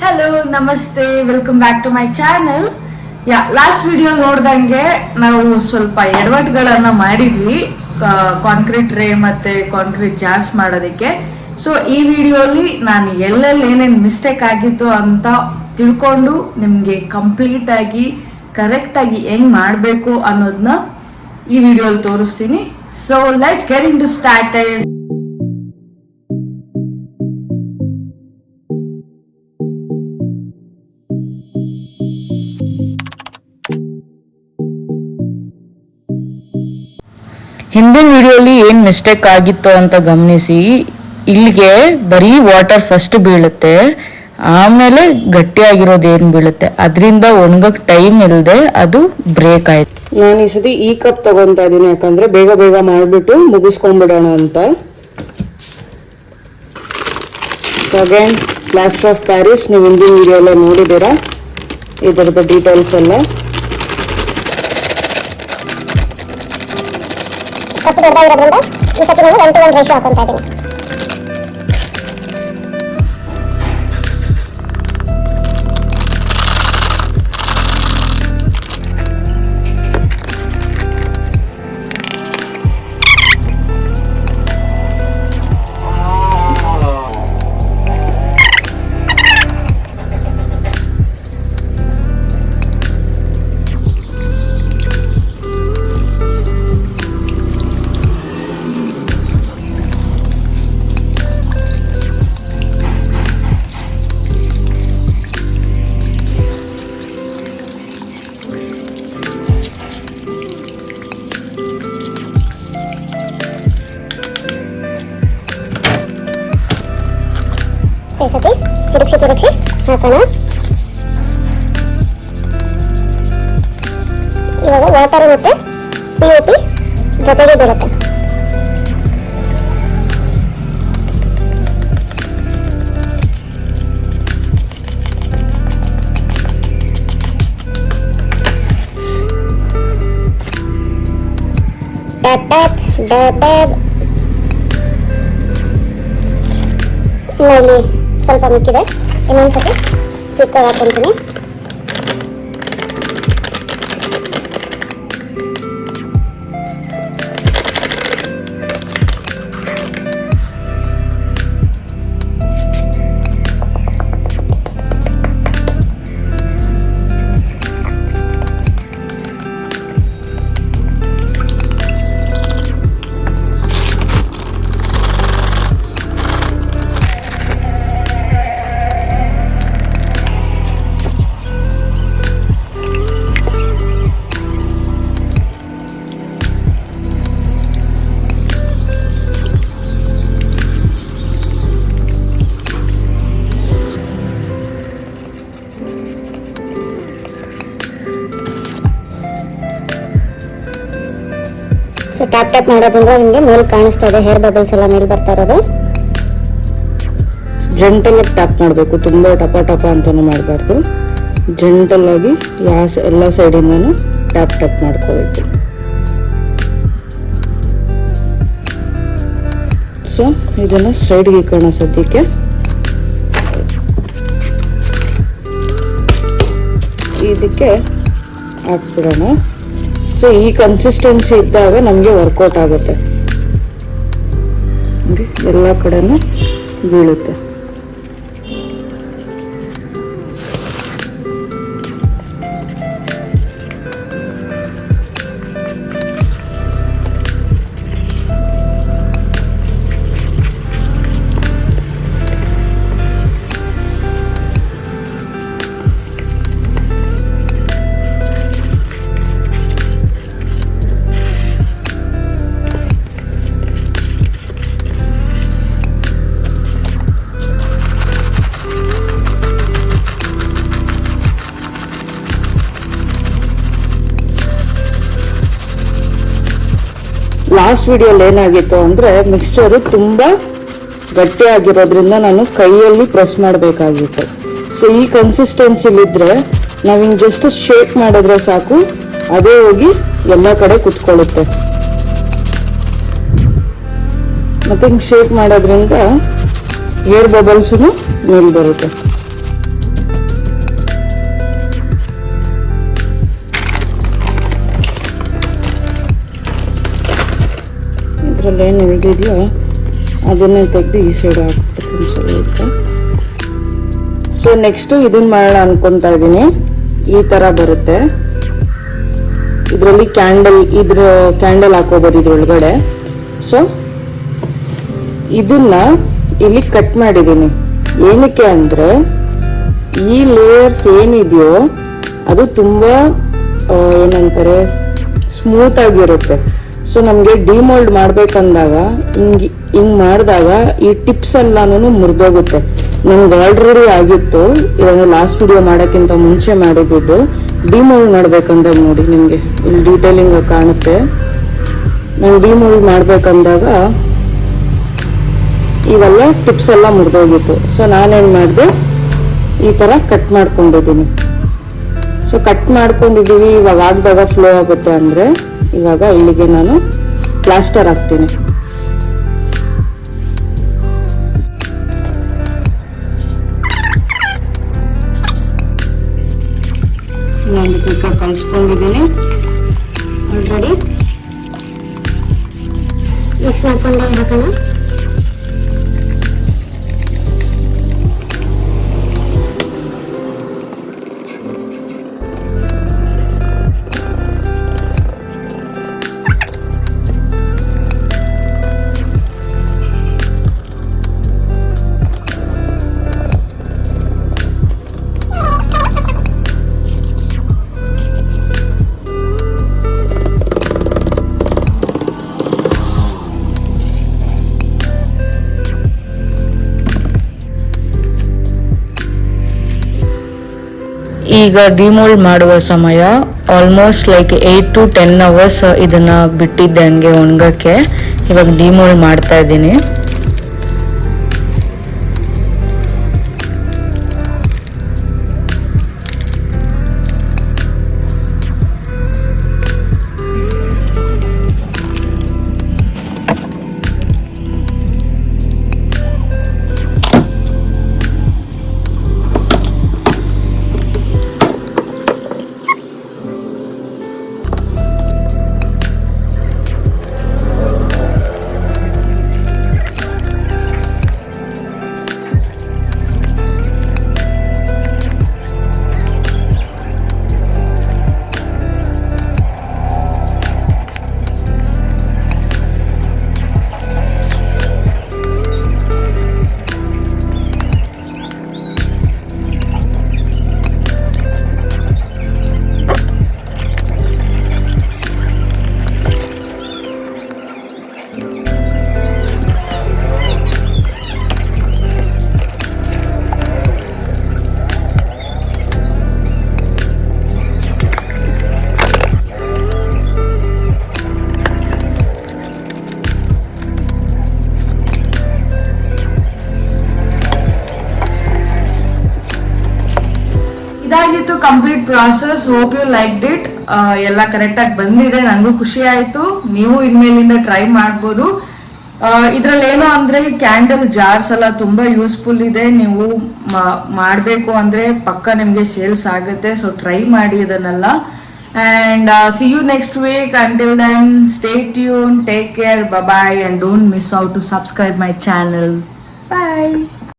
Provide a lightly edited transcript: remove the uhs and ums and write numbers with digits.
Hello ನಮಸ್ತೆ, welcome back to my channel. Last video ನೋಡ್ದಂಗೆ ನಾವು ಸ್ವಲ್ಪ ಎಡವಟ್ಟುಗಳನ್ನ ಮಾಡಿದ್ವಿ ಕಾಂಕ್ರೀಟ್ ರೇ ಮತ್ತೆ ಕಾಂಕ್ರೀಟ್ ಜಾರ್ಸ್ ಮಾಡೋದಕ್ಕೆ. ಸೊ ಈ ವಿಡಿಯೋಲಿ ನಾನು ಎಲ್ಲೆಲ್ಲಿ ಏನೇನು ಮಿಸ್ಟೇಕ್ ಆಗಿತ್ತು ಅಂತ ತಿಳ್ಕೊಂಡು ನಿಮಗೆ ಕಂಪ್ಲೀಟ್ ಆಗಿ ಕರೆಕ್ಟ್ ಆಗಿ ಹೆಂಗ್ ಮಾಡಬೇಕು ಅನ್ನೋದನ್ನ ಈ ವಿಡಿಯೋಲಿ ತೋರಿಸ್ತೀನಿ. So let's get in to started. ಹಿಂದಿನ ವಿಡಿಯೋಲಿ ಏನು ಮಿಸ್ಟೇಕ್ ಆಗಿತ್ತು ಅಂತ ಗಮನಿಸಿ. ಇಲ್ಲಿಗೆ ಬರೀ ವಾಟರ್ ಫಸ್ಟ್ ಬೀಳುತ್ತೆ, ಆಮೇಲೆ ಗಟ್ಟಿಯಾಗಿರೋದು ಏನು ಬೀಳುತ್ತೆ, ಅದರಿಂದ ಒಣಗಕ್ಕೆ ಟೈಮ್ ಇಲ್ಲದೆ ಅದು ಬ್ರೇಕ್ ಆಯ್ತು. ನಾನು ಈ ಸತಿ ಈ ಕಪ್ ತಗೊಂತಾ ಇದೀನಿ, ಯಾಕಂದ್ರೆ ಬೇಗ ಬೇಗ ಮಾಡಿಬಿಟ್ಟು ಮುಗಿಸ್ಕೊಂಡ್ಬಿಡೋಣ ಅಂತ. So again plaster of Paris, ನೀವು ಹಿಂದಿನ ವಿಡಿಯೋ ಎಲ್ಲ ನೋಡಿದ್ದೀರಾ ಇದರದ ಡೀಟೇಲ್ಸ್ ಎಲ್ಲ. ಕಪ್ಪು ದೊಡ್ಡದಾಗಿರೋದ್ರಿಂದ ಈ ಸತಿ ನಾನು 1:1 ರೇಷಿಯೋ ಹಾಕೊಂತಾ ಇದ್ದೀನಿ. ಸತಿ ತಿರುಗಿಸಿ ಹಾಕೋಣ. ಇವಾಗ ವಾಟರ್ ಮತ್ತೆ POP ಜೊತೆಗೆ ಬರುತ್ತೆ. Tap tap dab dab. ಇಲ್ಲಿ ಸ್ವಲ್ಪ ಮಿಕ್ಕಿದೆ, ಇನ್ನೊಂದ್ಸತಿ ಕುಕ್ಕರ್ ಹಾಕೊಂತೀನಿ. ಸೊ ಟ್ಯಾಪ್ ಟ್ಯಾಪ್ ಮಾಡೋದ್ರಿಂದ ನಿಮಗೆ ಮೇಲೆ ಕಾಣಿಸ್ತಾ ಇದೆ, ಹೇರ್ ಬಬಲ್ಸ್ ಎಲ್ಲ ಮೇಲೆ ಬರ್ತಾ ಇರೋದು. ಜೆಂಟಲ್ ಆಗಿ ಟ್ಯಾಪ್ ಮಾಡಬೇಕು, ತುಂಬಾ ಟಪ ಟಪ ಅಂತಾನು ಮಾಡಬಾರ್ದು. ಜೆಂಟಲ್ ಆಗಿ ಎಲ್ಲ ಸೈಡಿಂದನು ಟ್ಯಾಪ್ ಟ್ಯಾಪ್ ಮಾಡ್ಕೋಬೇಕು. ಸೊ ಇದನ್ನ ಸೈಡ್ಗೆ ಇಕ್ಕೋಣ ಸದ್ಯಕ್ಕೆ. ಇದಕ್ಕೆ ಹಾಕ್ಬಿಡೋಣ. ಸೊ ಈ ಕನ್ಸಿಸ್ಟೆನ್ಸಿ ಇದ್ದಾಗ ನಮಗೆ ವರ್ಕೌಟ್ ಆಗುತ್ತೆ, ಎಲ್ಲ ಕಡೆನೂ ಬೀಳುತ್ತೆ. ಲಾಸ್ಟ್ ವಿಡಿಯೋಲಿ ಏನಾಗಿತ್ತು ಅಂದರೆ ಮಿಕ್ಸ್ಚರು ತುಂಬ ಗಟ್ಟಿಯಾಗಿರೋದ್ರಿಂದ ನಾನು ಕೈಯಲ್ಲಿ ಪ್ರೆಸ್ ಮಾಡಬೇಕಾಗಿತ್ತು. ಸೊ ಈ ಕನ್ಸಿಸ್ಟೆನ್ಸಿಲಿದ್ದರೆ ನಾವು ಹಿಂಗೆ ಜಸ್ಟ್ ಶೇಕ್ ಮಾಡಿದ್ರೆ ಸಾಕು, ಅದೇ ಹೋಗಿ ಎಲ್ಲ ಕಡೆ ಕುತ್ಕೊಳ್ಳುತ್ತೆ. ಮತ್ತು ಹಿಂಗೆ ಶೇಕ್ ಮಾಡೋದ್ರಿಂದ ಏರ್ ಬಬಲ್ಸು ಮೇಲೆ ಬರುತ್ತೆ. ಆಮೇಲೆ ಏನು ಉಳಿದಿದೆಯೋ ಅದನ್ನೇ ತೆಗೆದು ಈ ಸೈಡ್ ಹಾಕ್ಬಿಡ್ತೀನಿ ಸ್ವಲ್ಪ. ಸೊ ನೆಕ್ಸ್ಟು ಇದನ್ನ ಮಾಡೋಣ ಅನ್ಕೊತಾ ಇದ್ದೀನಿ. ಈ ಥರ ಬರುತ್ತೆ, ಇದರಲ್ಲಿ ಕ್ಯಾಂಡಲ್ ಹಾಕೋಬೋದು ಇದ್ರೊಳಗಡೆ. ಸೊ ಇದನ್ನ ಇಲ್ಲಿ ಕಟ್ ಮಾಡಿದ್ದೀನಿ. ಏನಕ್ಕೆ ಅಂದರೆ ಈ ಲೇಯರ್ಸ್ ಏನಿದೆಯೋ ಅದು ತುಂಬ ಏನಂತಾರೆ ಸ್ಮೂತ್ ಆಗಿರುತ್ತೆ. ಸೊ ನಮಗೆ ಡಿಮೋಲ್ಡ್ ಮಾಡ್ಬೇಕಂದಾಗ ಹಿಂಗೆ ಮಾಡಿದಾಗ ಈ ಟಿಪ್ಸ್ ಎಲ್ಲಾನು ಮುರಿದೋಗುತ್ತೆ. ನಮ್ಗೆ ಆಲ್ರೆಡಿ ಆಗಿತ್ತು, ಇದನ್ನು ಲಾಸ್ಟ್ ವಿಡಿಯೋ ಮಾಡೋಕ್ಕಿಂತ ಮುಂಚೆ ಮಾಡಿದ್ದು. ಡಿಮೋಲ್ಡ್ ಮಾಡ್ಬೇಕಂದಾಗ ನೋಡಿ ನಿಮಗೆ ಇಲ್ಲಿ ಡೀಟೇಲಿಂಗ್ ಕಾಣುತ್ತೆ. ನಾನು ಡಿಮೋಲ್ಡ್ ಮಾಡ್ಬೇಕಂದಾಗ ಇವೆಲ್ಲ ಟಿಪ್ಸ್ ಎಲ್ಲ ಮುರಿದೋಗಿತ್ತು. ಸೊ ನಾನೇನು ಮಾಡಿದೆ, ಈ ಥರ ಕಟ್ ಮಾಡ್ಕೊಂಡಿದ್ದೀನಿ. ಸೊ ಕಟ್ ಮಾಡ್ಕೊಂಡಿದ್ದೀವಿ, ಇವಾಗ ಆಗಿದಾಗ ಫ್ಲೋ ಆಗುತ್ತೆ ಅಂದರೆ ಇವಾಗ ಇಲ್ಲಿಗೆ ನಾನು ಪ್ಲಾಸ್ಟರ್ ಹಾಕ್ತೀನಿ. ಇನ್ನೊಂದು ಕ್ವಿಕ್ಕ ಕಲಿಸ್ಕೊಂಡಿದ್ದೀನಿ ಆಲ್ರೆಡಿ ಮಿಕ್ಸ್ ಮಾಡ್ಕೊಂಡೆ ಹಾಕೋಣ. ಈಗ ಡಿಮೋಲ್ಡ್ ಮಾಡುವ ಸಮಯ ಆಲ್ಮೋಸ್ಟ್ ಲೈಕ್ 8 to 10 hours ಇದನ್ನ ಬಿಟ್ಟಿದ್ದೆ ಹಂಗೆ ಒಣಗಕ್ಕೆ. ಇವಾಗ ಡಿಮೋಲ್ಡ್ ಮಾಡ್ತಾ ಇದ್ದೀನಿ. ಇದಾಗಿತ್ತು complete process. Hope you liked it. ಎಲ್ಲ ಕರೆಕ್ಟ್ ಆಗಿ ಬಂದಿದೆ, ನನಗೂ ಖುಷಿ ಆಯ್ತು. ನೀವು ಇನ್ಮೇಲಿಂದ ಟ್ರೈ ಮಾಡ್ಬೋದು. ಇದ್ರಲ್ಲಿ ಏನು ಅಂದ್ರೆ ಕ್ಯಾಂಡಲ್ ಜಾರ್ಸ್ ಎಲ್ಲ ತುಂಬಾ ಯೂಸ್ಫುಲ್ ಇದೆ. ನೀವು ಮಾಡಬೇಕು ಅಂದ್ರೆ ಪಕ್ಕ ನಿಮ್ಗೆ ಸೇಲ್ಸ್ ಆಗುತ್ತೆ. ಸೊ ಟ್ರೈ ಮಾಡಿ ಇದನ್ನೆಲ್ಲ. And see you next week. Until then, stay tuned, take care, bye bye, and don't miss out to subscribe my channel. Bye.